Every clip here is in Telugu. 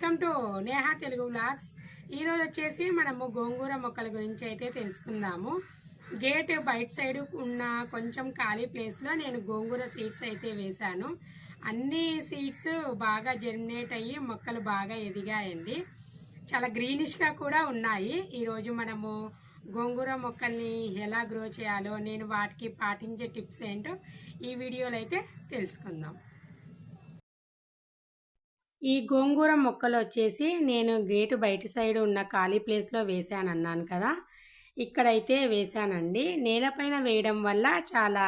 Welcome to Neha Telugu vlogs. ఈరోజు వచ్చేసి మనము గోంగూర మొక్కల గురించి అయితే తెలుసుకుందాము. గేట్ బయట సైడ్ ఉన్న కొంచెం ఖాళీ ప్లేస్లో నేను గోంగూర సీడ్స్ అయితే వేశాను. అన్ని సీడ్స్ బాగా జర్మినేట్ అయ్యి మొక్కలు బాగా ఎదిగాయండి. చాలా గ్రీనిష్గా కూడా ఉన్నాయి. ఈరోజు మనము గోంగూర మొక్కల్ని ఎలా గ్రో చేయాలో, నేను వాటికి పాటించే టిప్స్ ఏంటో ఈ వీడియోలో అయితే తెలుసుకుందాం. ఈ గోంగూర మొక్కలు వచ్చేసి నేను గేటు బయట సైడ్ ఉన్న ఖాళీ ప్లేస్లో వేసాను అన్నాను కదా, ఇక్కడైతే వేసానండి. నేలపైన వేయడం వల్ల చాలా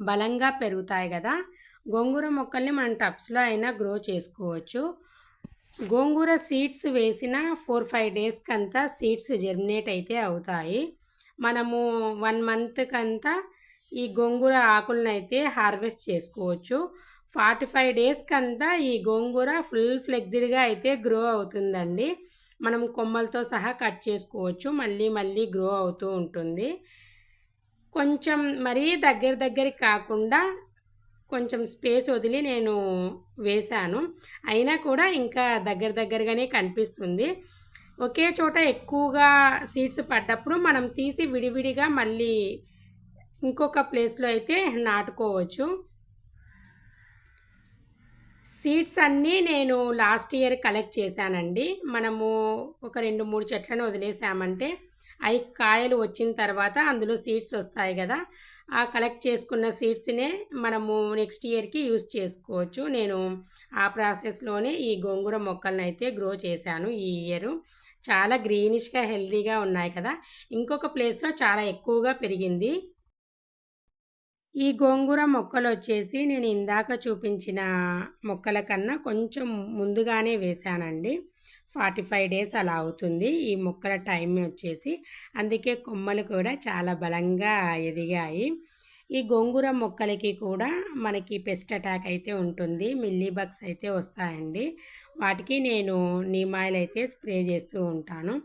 బలంగా పెరుగుతాయి కదా. గోంగూర మొక్కల్ని మనం టబ్స్లో అయినా గ్రో చేసుకోవచ్చు. గోంగూర సీడ్స్ వేసిన 4-5 డేస్కి అంతా సీడ్స్ జర్మినేట్ అయితే అవుతాయి. మనము 1 మంత్కి అంతా ఈ గోంగూర ఆకులను అయితే హార్వెస్ట్ చేసుకోవచ్చు. 45 డేస్కి అంతా ఈ గోంగూర ఫుల్ ఫ్లెక్సిడ్గా అయితే గ్రో అవుతుందండి. మనం కొమ్మలతో సహా కట్ చేసుకోవచ్చు. మళ్ళీ గ్రో అవుతూ ఉంటుంది. కొంచెం మరీ దగ్గరికి కాకుండా కొంచెం స్పేస్ వదిలి నేను వేశాను. అయినా కూడా ఇంకా దగ్గరగానే కనిపిస్తుంది. ఒకే చోట ఎక్కువగా సీడ్స్ పడ్డప్పుడు మనం తీసి విడివిడిగా మళ్ళీ ఇంకొక ప్లేస్లో అయితే నాటుకోవచ్చు. సీడ్స్ అన్నీ నేను లాస్ట్ ఇయర్ కలెక్ట్ చేశానండి. మనము ఒక 2-3 చెట్లను వదిలేసామంటే అవి కాయలు వచ్చిన తర్వాత అందులో సీడ్స్ వస్తాయి కదా, ఆ కలెక్ట్ చేసుకున్న సీడ్స్నే మనము నెక్స్ట్ ఇయర్కి యూస్ చేసుకోవచ్చు. నేను ఆ ప్రాసెస్లోనే ఈ గోంగూర మొక్కలను అయితే గ్రో చేశాను ఈ ఇయర్. చాలా గ్రీనిష్గా హెల్తీగా ఉన్నాయి కదా. ఇంకొక ప్లేస్లో చాలా ఎక్కువగా పెరిగింది. ఈ గోంగూర మొక్కలు వచ్చేసి నేను ఇందాక చూపించిన మొక్కల కన్నా కొంచెం ముందుగానే వేశానండి. 45 డేస్ అలా అవుతుంది ఈ మొక్కల టైం వచ్చేసి. అందుకే కొమ్మలు కూడా చాలా బలంగా ఎదిగాయి. ఈ గోంగూర మొక్కలకి కూడా మనకి పెస్ట్ అటాక్ అయితే ఉంటుంది. మిల్లీ బగ్స్ అయితే వస్తాయండి. వాటికి నేను నీమ్ ఆయిల్ అయితే స్ప్రే చేస్తూ ఉంటాను.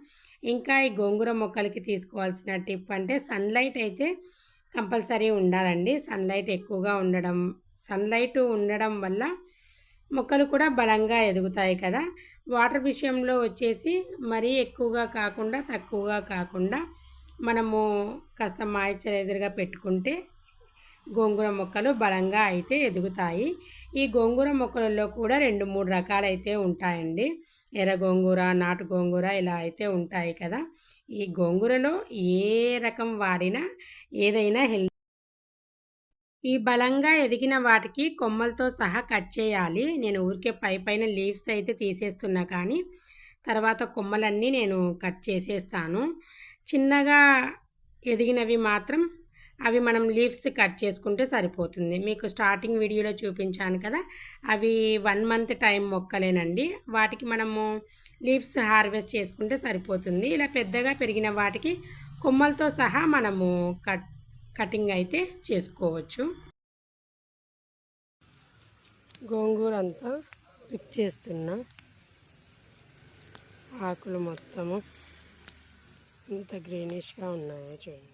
ఇంకా ఈ గోంగూర మొక్కలకి తీసుకోవాల్సిన టిప్ అంటే సన్లైట్ అయితే కంపల్సరీ ఉండాలండి. సన్లైట్ ఉండడం వల్ల మొక్కలు కూడా బలంగా ఎదుగుతాయి కదా. వాటర్ విషయంలో వచ్చేసి మరీ ఎక్కువగా కాకుండా తక్కువగా కాకుండా మనము కాస్త మాయిశ్చరైజర్గా పెట్టుకుంటే గోంగూర మొక్కలు బలంగా అయితే ఎదుగుతాయి. ఈ గోంగూర మొక్కలలో కూడా 2-3 రకాలు అయితే ఉంటాయండి. ఎర్ర గోంగూర, నాటు గోంగూర ఇలా అయితే ఉంటాయి కదా. ఈ గోంగూరలో ఏ రకం వాడినా ఏదైనా హెల్తీ. ఈ బలంగా ఎదిగిన వాటికి కొమ్మలతో సహా కట్ చేయాలి. నేను ఊరికే పైన లీవ్స్ అయితే తీసేస్తున్నా, కానీ తర్వాత కొమ్మలన్నీ నేను కట్ చేసేస్తాను. చిన్నగా ఎదిగినవి మాత్రం అవి మనం లీవ్స్ కట్ చేసుకుంటే సరిపోతుంది. మీకు స్టార్టింగ్ వీడియోలో చూపించాను కదా, అవి 1 మంత్ టైం మొక్కలేనండి. వాటికి మనము లీవ్స్ హార్వెస్ట్ చేసుకుంటే సరిపోతుంది. ఇలా పెద్దగా పెరిగిన వాటికి కొమ్మలతో సహా మనము కటింగ్ అయితే చేసుకోవచ్చు. గోంగూర అంతా పిక్ చేస్తున్నా. ఆకులు మొత్తము ఇంత గ్రీనిష్గా ఉన్నాయో చూడండి.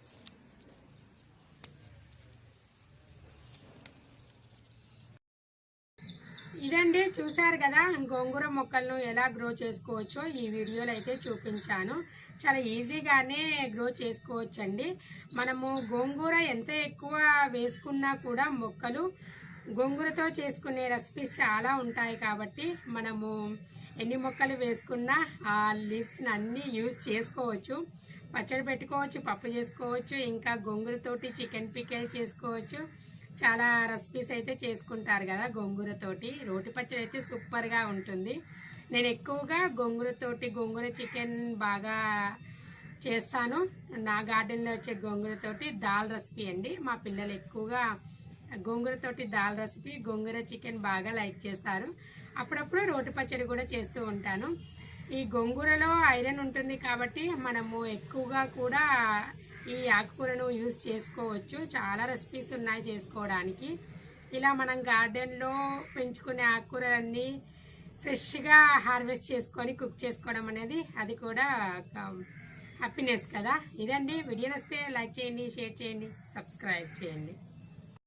ఇదండి, చూసారు కదా గోంగూర మొక్కలను ఎలా గ్రో చేసుకోవచ్చో ఈ వీడియోలో అయితే చూపించాను. చాలా ఈజీగానే గ్రో చేసుకోవచ్చండి. మనము గోంగూర ఎంత ఎక్కువ వేసుకున్నా కూడా మొక్కలు గోంగూరతో చేసుకునే రెసిపీస్ చాలా ఉంటాయి కాబట్టి మనము ఎన్ని మొక్కలు వేసుకున్నా ఆ లీవ్స్ని అన్నీ యూజ్ చేసుకోవచ్చు. పచ్చడి పెట్టుకోవచ్చు, పప్పు చేసుకోవచ్చు, ఇంకా గోంగూరతోటి చికెన్ పికెల్ చేసుకోవచ్చు. చాలా రెసిపీస్ అయితే చేసుకుంటారు కదా గోంగూరతోటి. రోటి పచ్చడి అయితే సూపర్గా ఉంటుంది. నేను ఎక్కువగా గోంగూర చికెన్ బాగా చేస్తాను. నా గార్డెన్లో వచ్చే గోంగూరతోటి దాల్ రెసిపీ అండి. మా పిల్లలు ఎక్కువగా గోంగూరతోటి దాల్ రెసిపీ, గోంగూర చికెన్ బాగా లైక్ చేస్తారు. అప్పుడప్పుడు రోటి పచ్చడి కూడా చేస్తూ ఉంటాను. ఈ గోంగూరలో ఐరన్ ఉంటుంది కాబట్టి మనము ఎక్కువగా కూడా ఈ ఆకుకూరను యూజ్ చేసుకోవచ్చు. చాలా రెసిపీస్ ఉన్నాయి చేసుకోవడానికి. ఇలా మనం గార్డెన్లో పెంచుకునే ఆకుకూరలన్నీ ఫ్రెష్గా హార్వెస్ట్ చేసుకొని కుక్ చేసుకోవడం అనేది అది కూడా హ్యాపీనెస్ కదా. ఇదండి, వీడియో నచ్చితే లైక్ చేయండి, షేర్ చేయండి, సబ్స్క్రైబ్ చేయండి.